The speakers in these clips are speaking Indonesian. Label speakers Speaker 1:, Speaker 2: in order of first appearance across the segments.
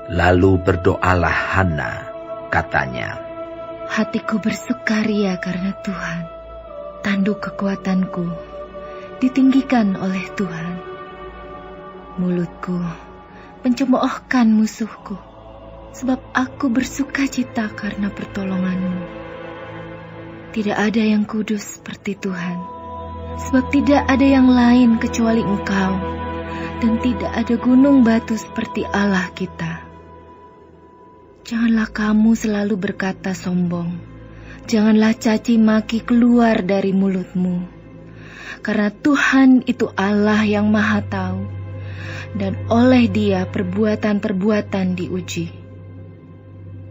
Speaker 1: Lalu berdoalah Hana, katanya,
Speaker 2: hatiku bersukaria karena Tuhan. Tanduk kekuatanku ditinggikan oleh Tuhan. Mulutku mencemoohkan musuhku, sebab aku bersukacita karena pertolonganmu. Tidak ada yang kudus seperti Tuhan, sebab tidak ada yang lain kecuali Engkau, dan tidak ada gunung batu seperti Allah kita. Janganlah kamu selalu berkata sombong, janganlah caci maki keluar dari mulutmu, karena Tuhan itu Allah yang Maha Tahu, dan oleh Dia perbuatan-perbuatan diuji.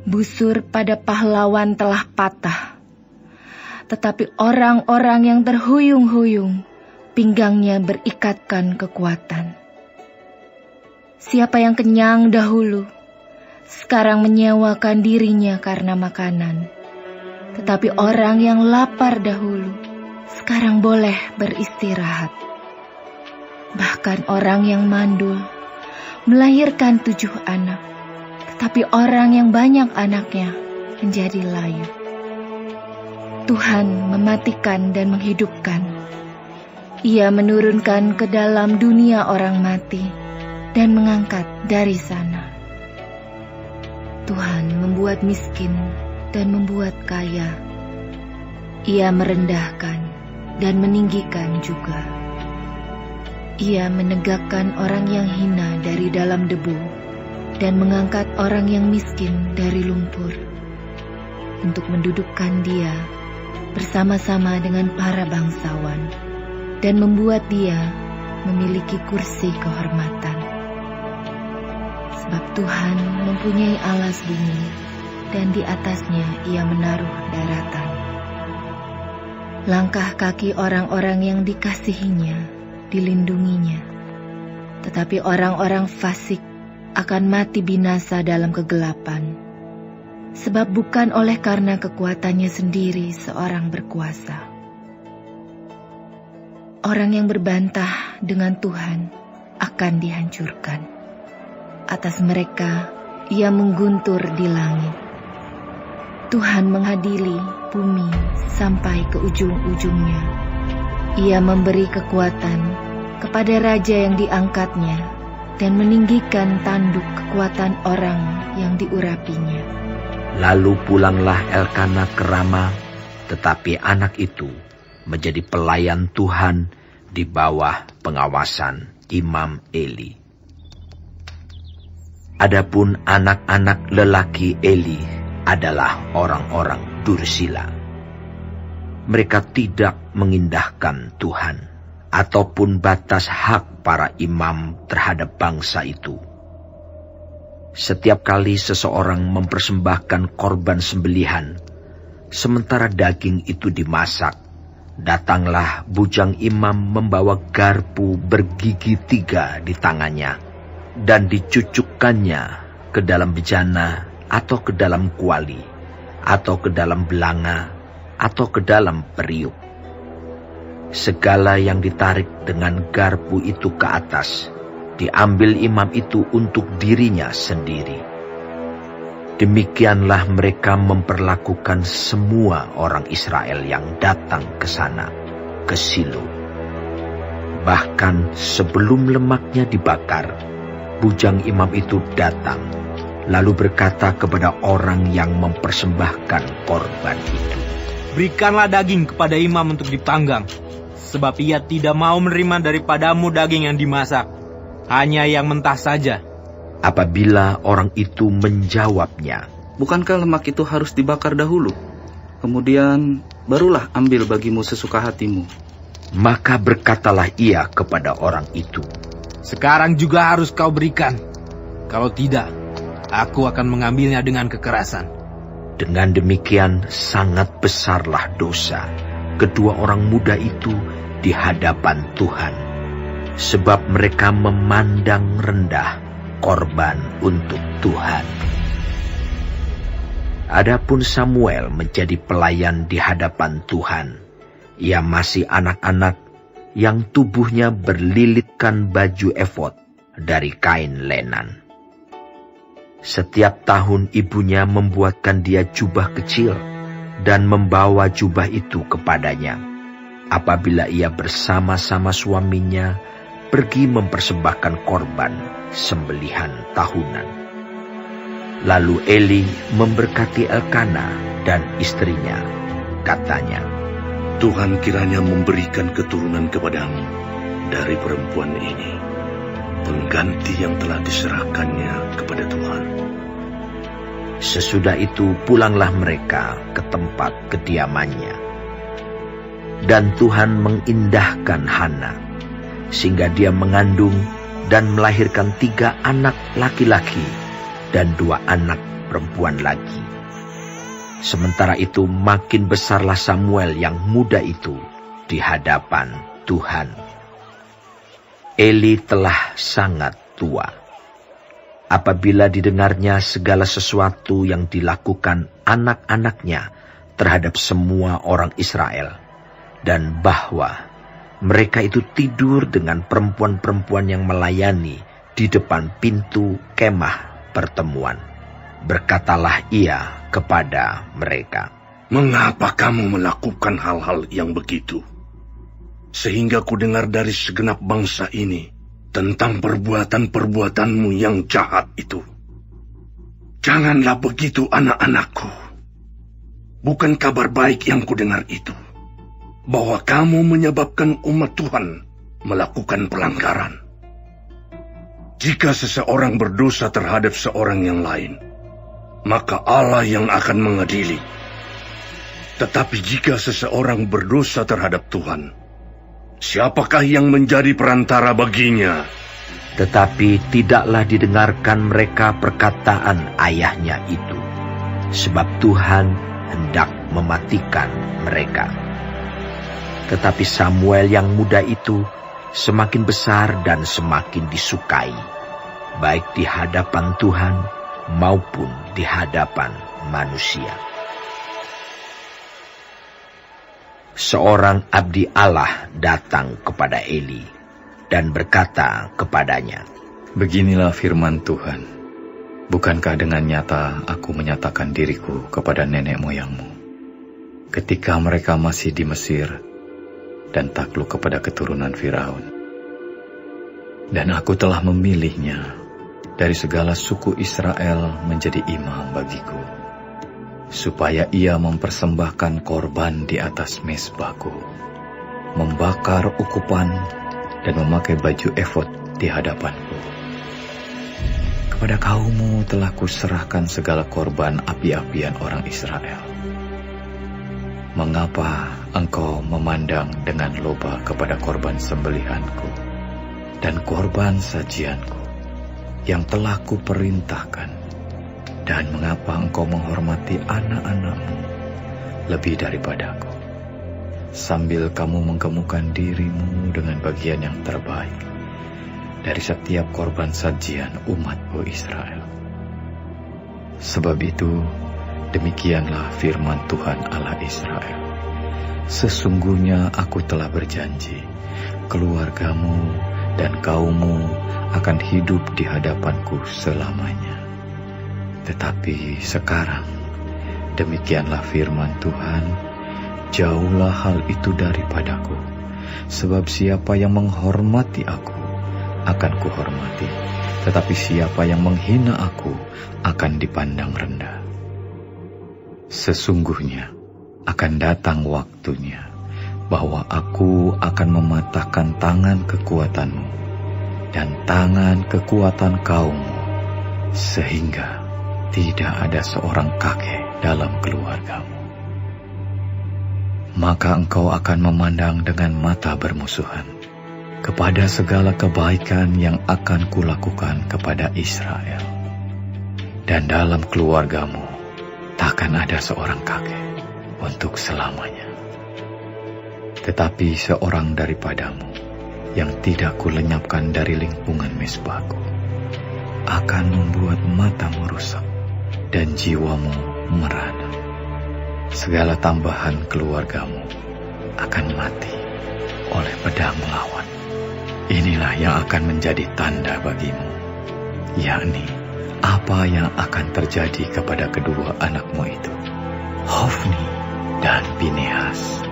Speaker 2: Busur pada pahlawan telah patah, tetapi orang-orang yang terhuyung-huyung, pinggangnya berikatkan kekuatan. Siapa yang kenyang dahulu, sekarang menyewakan dirinya karena makanan. Tetapi orang yang lapar dahulu, sekarang boleh beristirahat. Bahkan orang yang mandul melahirkan 7 anak, tetapi orang yang banyak anaknya menjadi layu. Tuhan mematikan dan menghidupkan. Ia menurunkan ke dalam dunia orang mati dan mengangkat dari sana. Tuhan membuat miskin dan membuat kaya. Ia merendahkan dan meninggikan juga. Ia menegakkan orang yang hina dari dalam debu dan mengangkat orang yang miskin dari lumpur, untuk mendudukkan dia bersama-sama dengan para bangsawan dan membuat dia memiliki kursi kehormatan. Sebab Tuhan mempunyai alas bumi, dan di atasnya Ia menaruh daratan. Langkah kaki orang-orang yang dikasihinya dilindunginya, tetapi orang-orang fasik akan mati binasa dalam kegelapan. Sebab bukan oleh karena kekuatannya sendiri seorang berkuasa. Orang yang berbantah dengan Tuhan akan dihancurkan. Atas mereka Ia mengguntur di langit. Tuhan mengadili bumi sampai ke ujung-ujungnya. Ia memberi kekuatan kepada raja yang diangkatnya dan meninggikan tanduk kekuatan orang yang diurapinya.
Speaker 1: Lalu pulanglah Elkana ke Rama, tetapi anak itu menjadi pelayan Tuhan di bawah pengawasan Imam Eli. Adapun anak-anak lelaki Eli adalah orang-orang dursila. Mereka tidak mengindahkan Tuhan ataupun batas hak para imam terhadap bangsa itu. Setiap kali seseorang mempersembahkan korban sembelihan, sementara daging itu dimasak, datanglah bujang imam membawa garpu bergigi 3 di tangannya, dan dicucukkannya ke dalam bejana atau ke dalam kuali, atau ke dalam belanga, atau ke dalam periuk. Segala yang ditarik dengan garpu itu ke atas, diambil imam itu untuk dirinya sendiri. Demikianlah mereka memperlakukan semua orang Israel yang datang ke sana, ke Silo. Bahkan sebelum lemaknya dibakar, bujang imam itu datang, lalu berkata kepada orang yang mempersembahkan korban itu,
Speaker 3: "Berikanlah daging kepada imam untuk dipanggang, sebab ia tidak mau menerima daripadamu daging yang dimasak, hanya yang mentah saja."
Speaker 1: Apabila orang itu menjawabnya,
Speaker 4: "Bukankah lemak itu harus dibakar dahulu? Kemudian barulah ambil bagimu sesuka hatimu."
Speaker 1: Maka berkatalah ia kepada orang itu,
Speaker 3: "Sekarang juga harus kau berikan. Kalau tidak, aku akan mengambilnya dengan kekerasan."
Speaker 1: Dengan demikian sangat besarlah dosa kedua orang muda itu di hadapan Tuhan, sebab mereka memandang rendah korban untuk Tuhan. Adapun Samuel menjadi pelayan di hadapan Tuhan. Ia masih anak-anak yang tubuhnya berlilitkan baju efod dari kain lenan. Setiap tahun ibunya membuatkan dia jubah kecil dan membawa jubah itu kepadanya apabila ia bersama-sama suaminya pergi mempersembahkan korban sembelihan tahunan. Lalu Eli memberkati Elkana dan istrinya. Katanya,
Speaker 5: Tuhan kiranya memberikan keturunan kepadamu dari perempuan ini, pengganti yang telah diserahkannya kepada Tuhan.
Speaker 1: Sesudah itu pulanglah mereka ke tempat kediamannya. Dan Tuhan mengindahkan Hana, sehingga dia mengandung dan melahirkan 3 anak laki-laki dan 2 anak perempuan lagi. Sementara itu makin besarlah Samuel yang muda itu di hadapan Tuhan. Eli telah sangat tua. Apabila didengarnya segala sesuatu yang dilakukan anak-anaknya terhadap semua orang Israel, dan bahwa mereka itu tidur dengan perempuan-perempuan yang melayani di depan pintu kemah pertemuan, berkatalah ia kepada mereka,
Speaker 5: Mengapa kamu melakukan hal-hal yang begitu? Sehingga ku dengar dari segenap bangsa ini tentang perbuatan-perbuatanmu yang jahat itu. Janganlah begitu, anak-anakku. Bukan kabar baik yang ku dengar itu, bahwa kamu menyebabkan umat Tuhan melakukan pelanggaran. Jika seseorang berdosa terhadap seorang yang lain, maka Allah yang akan mengadili. Tetapi jika seseorang berdosa terhadap Tuhan, siapakah yang menjadi perantara baginya?
Speaker 1: Tetapi tidaklah didengarkan mereka perkataan ayahnya itu, sebab Tuhan hendak mematikan mereka. Tetapi Samuel yang muda itu semakin besar dan semakin disukai, baik di hadapan Tuhan maupun di hadapan manusia. Seorang abdi Allah datang kepada Eli dan berkata kepadanya,
Speaker 6: Beginilah firman Tuhan, bukankah dengan nyata aku menyatakan diriku kepada nenek moyangmu, ketika mereka masih di Mesir dan takluk kepada keturunan Firaun? Dan aku telah memilihnya dari segala suku Israel menjadi imam bagiku, supaya ia mempersembahkan korban di atas mezbahku, membakar ukupan dan memakai baju efod di hadapanku. Kepada kaummu telah kuserahkan segala korban api-apian orang Israel. Mengapa engkau memandang dengan loba kepada korban sembelihanku dan korban sajianku yang telah kuperintahkan? Dan mengapa engkau menghormati anak-anakmu lebih daripadaku, sambil kamu menggemukkan dirimu dengan bagian yang terbaik dari setiap korban sajian umatku Israel? Sebab itu, demikianlah firman Tuhan Allah Israel. Sesungguhnya aku telah berjanji, keluargamu dan kaummu akan hidup di hadapanku selamanya. Tetapi sekarang, demikianlah firman Tuhan, jauhlah hal itu daripadaku, sebab siapa yang menghormati aku akan kuhormati, tetapi siapa yang menghina aku akan dipandang rendah. Sesungguhnya akan datang waktunya bahwa aku akan mematahkan tangan kekuatanmu dan tangan kekuatan kaummu, sehingga tidak ada seorang kakek dalam keluargamu. Maka engkau akan memandang dengan mata bermusuhan kepada segala kebaikan yang akan kulakukan kepada Israel. Dan dalam keluargamu takkan ada seorang kakek untuk selamanya. Tetapi seorang daripadamu yang tidak kulenyapkan dari lingkungan mezbahku akan membuat matamu rusak dan jiwamu merana. Segala tambahan keluargamu akan mati oleh pedang lawan. Inilah yang akan menjadi tanda bagimu, yakni apa yang akan terjadi kepada kedua anakmu itu, Hofni dan Pinehas.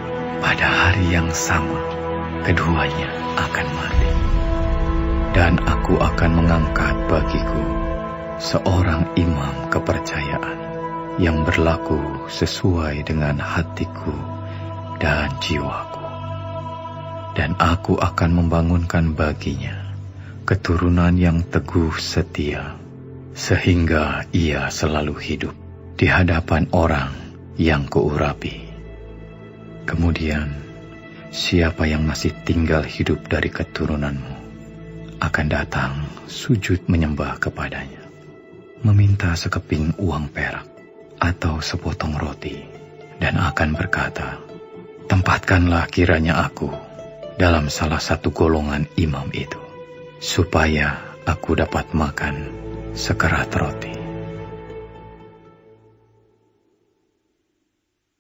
Speaker 6: Pada hari yang sama, keduanya akan mati. Dan aku akan mengangkat bagiku seorang imam kepercayaan yang berlaku sesuai dengan hatiku dan jiwaku. Dan aku akan membangunkan baginya keturunan yang teguh setia, sehingga ia selalu hidup di hadapan orang yang kuurapi. Kemudian, siapa yang masih tinggal hidup dari keturunanmu akan datang sujud menyembah kepadanya, meminta sekeping uang perak atau sepotong roti, dan akan berkata, "Tempatkanlah kiranya aku dalam salah satu golongan imam itu, supaya aku dapat makan sekerat roti."